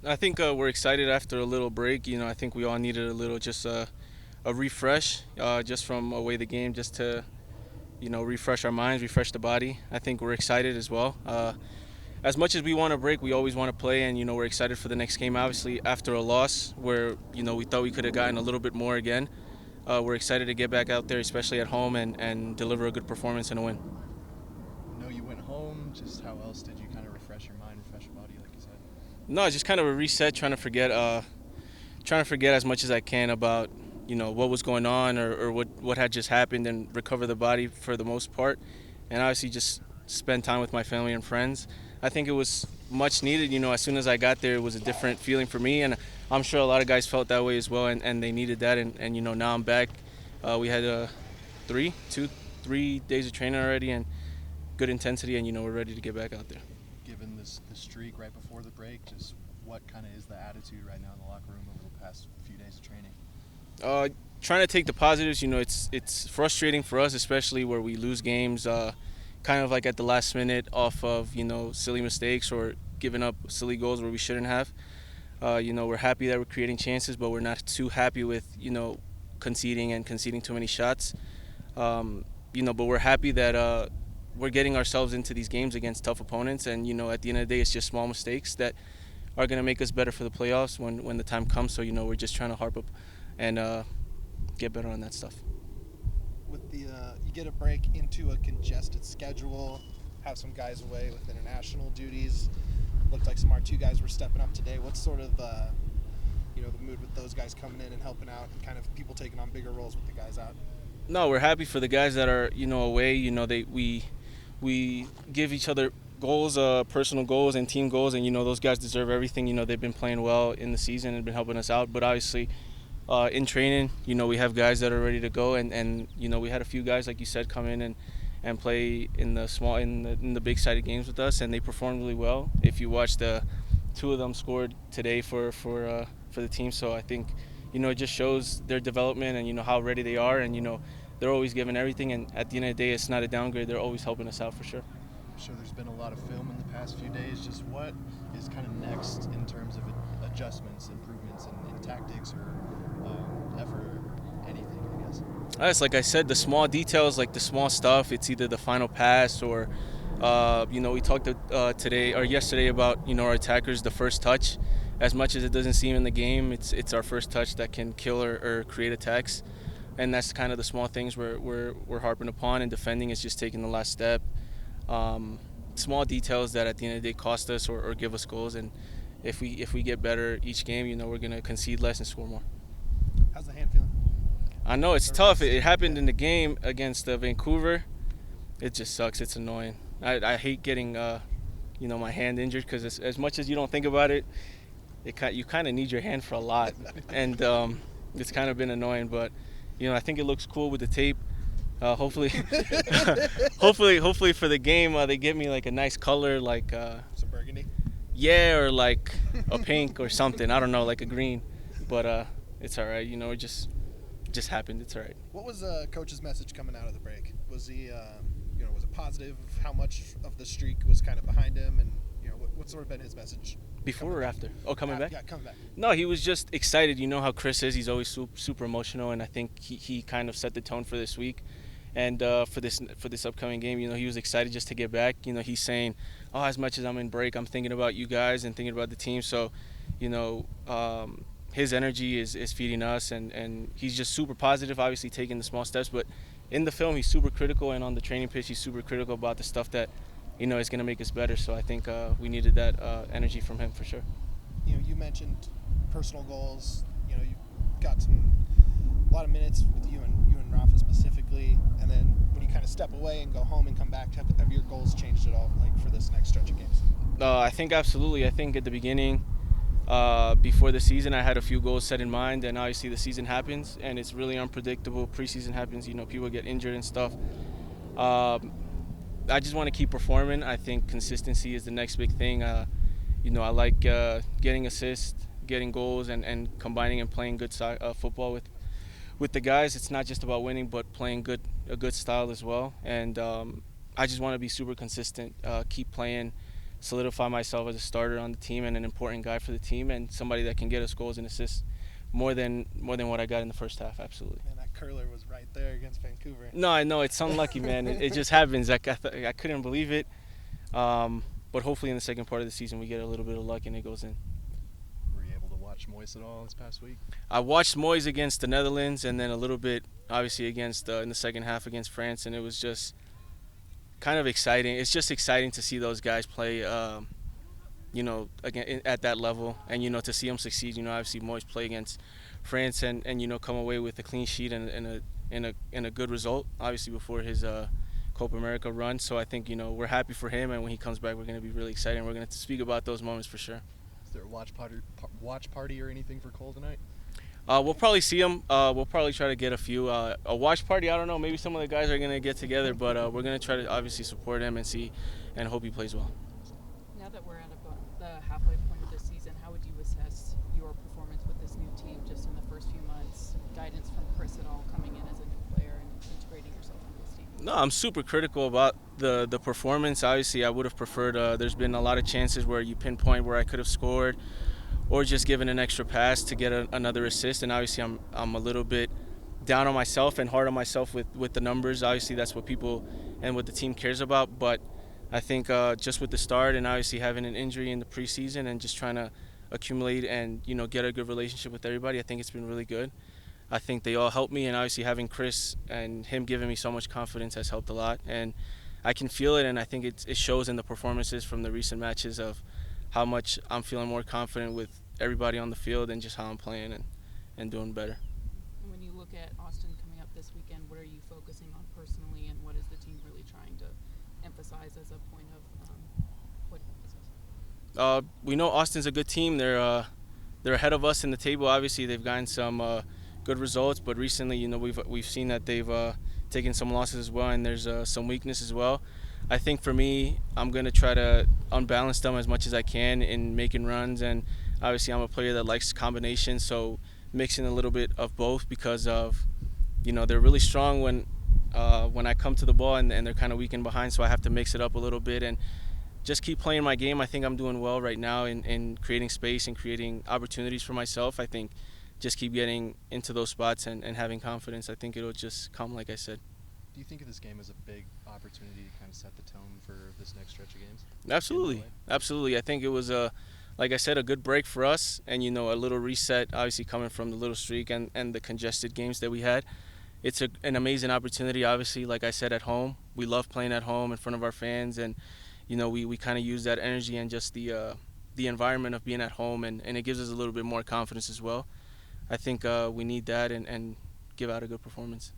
I think we're excited after a little break. I think we all needed a little just a refresh, just from away the game, just to refresh our minds, refresh the body. I think we're excited as well. As much as we want to break, we always want to play, and we're excited for the next game. Obviously, after a loss where we thought we could have gotten a little bit more again, we're excited to get back out there, especially at home, and deliver a good performance and a win. I know you went home. Just how else did you kind of refresh your mind, refresh your body, like you said? No, just kind of a reset, trying to forget as much as I can about what was going on, or what had just happened, and recover the body for the most part, and obviously just spend time with my family and friends. I think it was much needed. As soon as I got there, it was a different feeling for me, and I'm sure a lot of guys felt that way as well, and they needed that. And now I'm back. We had 3 days of training already, and good intensity, and we're ready to get back out there. Given the streak right before the break, just what kind of is the attitude right now in the locker room over the past few days of training? Uh, Trying to take the positives. It's frustrating for us, especially where we lose games, kind of like at the last minute off of silly mistakes or giving up silly goals where we shouldn't have. We're happy that we're creating chances, but we're not too happy with conceding too many shots. But we're happy that we're getting ourselves into these games against tough opponents, and at the end of the day, it's just small mistakes that are going to make us better for the playoffs when the time comes. So we're just trying to harp up and get better on that stuff. With the you get a break into a congested schedule, have some guys away with international duties. Looked like some R2 guys were stepping up today. What's sort of the mood with those guys coming in and helping out, and kind of people taking on bigger roles with the guys out? No, we're happy for the guys that are away. We give each other goals, personal goals and team goals, and those guys deserve everything. They've been playing well in the season and been helping us out. But obviously, in training, we have guys that are ready to go, and we had a few guys, like you said, come in and play in the big sided games with us, and they performed really well. If you watch, the two of them scored today for the team, so I think it just shows their development and how ready they are, and they're always giving everything, and at the end of the day, it's not a downgrade. They're always helping us out for sure. I'm sure there's been a lot of film in the past few days. Just what is kind of next in terms of adjustments, improvements in tactics or effort or anything, I guess? It's like I said, the small details, like the small stuff. It's either the final pass or, we talked today or yesterday about our attackers, the first touch. As much as it doesn't seem in the game, it's our first touch that can kill or create attacks, and that's kind of the small things we're harping upon. And defending is just taking the last step. Small details that at the end of the day cost us or give us goals. And if we get better each game, we're gonna concede less and score more. How's the hand feeling? I know it's tough. It happened in the game against Vancouver. It just sucks. It's annoying. I hate getting my hand injured, because as much as you don't think about it, you kind of need your hand for a lot, and it's kind of been annoying. But I think it looks cool with the tape. Hopefully, hopefully for the game, they give me like a nice color, like Some burgundy? yeah, or like a pink or something. I don't know, like a green. But it's all right. It just happened. It's all right. What was coach's message coming out of the break? Was he, was it positive? How much of the streak was kind of behind him, and what sort of been his message? Before or after? Oh, coming back? Yeah, coming back. No, he was just excited. You know how Chris is. He's always super emotional, and I think he kind of set the tone for this week. And for this upcoming game, he was excited just to get back. He's saying, oh, as much as I'm in break, I'm thinking about you guys and thinking about the team. So, his energy is feeding us, and he's just super positive, obviously taking the small steps. But in the film, he's super critical, and on the training pitch, he's super critical about the stuff that is going to make us better. So I think we needed that energy from him for sure. You mentioned personal goals. You got a lot of minutes with you and Rafa specifically, and then when you kind of step away and go home and come back, have your goals changed at all, like for this next stretch of games? I think absolutely. I think at the beginning, before the season, I had a few goals set in mind, and obviously the season happens, and it's really unpredictable. Preseason happens, people get injured and stuff. I just want to keep performing. I think consistency is the next big thing. I like getting assists, getting goals, and combining and playing good football with the guys. It's not just about winning, but playing a good style as well. And I just want to be super consistent, keep playing solidify myself as a starter on the team and an important guy for the team and somebody that can get us goals and assists more than what I got in the first half. Absolutely. Man, that curler was right there against Vancouver. No, I know it's unlucky, man. It just happens. I couldn't believe it. But hopefully in the second part of the season we get a little bit of luck and it goes in. Were you able to watch Moise at all this past week? I watched Moyes against the Netherlands and then a little bit, obviously, against in the second half against France, and it was just kind of exciting. It's just exciting to see those guys play, again at that level, and to see them succeed. Obviously Moyes play against France and come away with a clean sheet and a good result. Obviously before his Copa America run, so I think we're happy for him, and when he comes back, we're going to be really excited. And we're going to speak about those moments for sure. Is there a watch party or anything for Cole tonight? We'll probably see him. We'll probably try to get a few. A watch party, I don't know. Maybe some of the guys are going to get together, but we're going to try to obviously support him and hope he plays well. Now that we're at about the halfway point of this season, how would you assess your performance with this new team just in the first few months? Guidance from Chris at all coming in as a new player and integrating yourself into this team? No, I'm super critical about the performance. Obviously, I would have preferred. There's been a lot of chances where you pinpoint where I could have scored, or just given an extra pass to get another assist. And obviously, I'm a little bit down on myself and hard on myself with the numbers. Obviously, that's what people and what the team cares about. But I think just with the start and obviously having an injury in the preseason and just trying to accumulate and get a good relationship with everybody, I think it's been really good. I think they all helped me, and obviously having Chris and him giving me so much confidence has helped a lot. And I can feel it, and I think it shows in the performances from the recent matches of how much I'm feeling more confident with everybody on the field and just how I'm playing and doing better. And when you look at Austin coming up this weekend, what are you focusing on personally, and what is the team really trying to emphasize as a point of what emphasis? We know Austin's a good team. They're ahead of us in the table. Obviously, they've gotten some good results, but recently, we've seen that they've taken some losses as well, and there's some weakness as well. I think for me, I'm going to try to unbalance them as much as I can in making runs, and obviously I'm a player that likes combinations, so mixing a little bit of both because of, they're really strong when I come to the ball and they're kind of weak in behind, so I have to mix it up a little bit and just keep playing my game. I think I'm doing well right now in creating space and creating opportunities for myself. I think just keep getting into those spots and having confidence. I think it'll just come, like I said. Do you think of this game as a big opportunity to kind of set the tone for this next stretch of games? Absolutely. I think it was like I said, a good break for us, and a little reset. Obviously, coming from the little streak and the congested games that we had, it's an amazing opportunity. Obviously, like I said, at home, we love playing at home in front of our fans, and we kind of use that energy and just the environment of being at home, and it gives us a little bit more confidence as well. I think we need that and give out a good performance.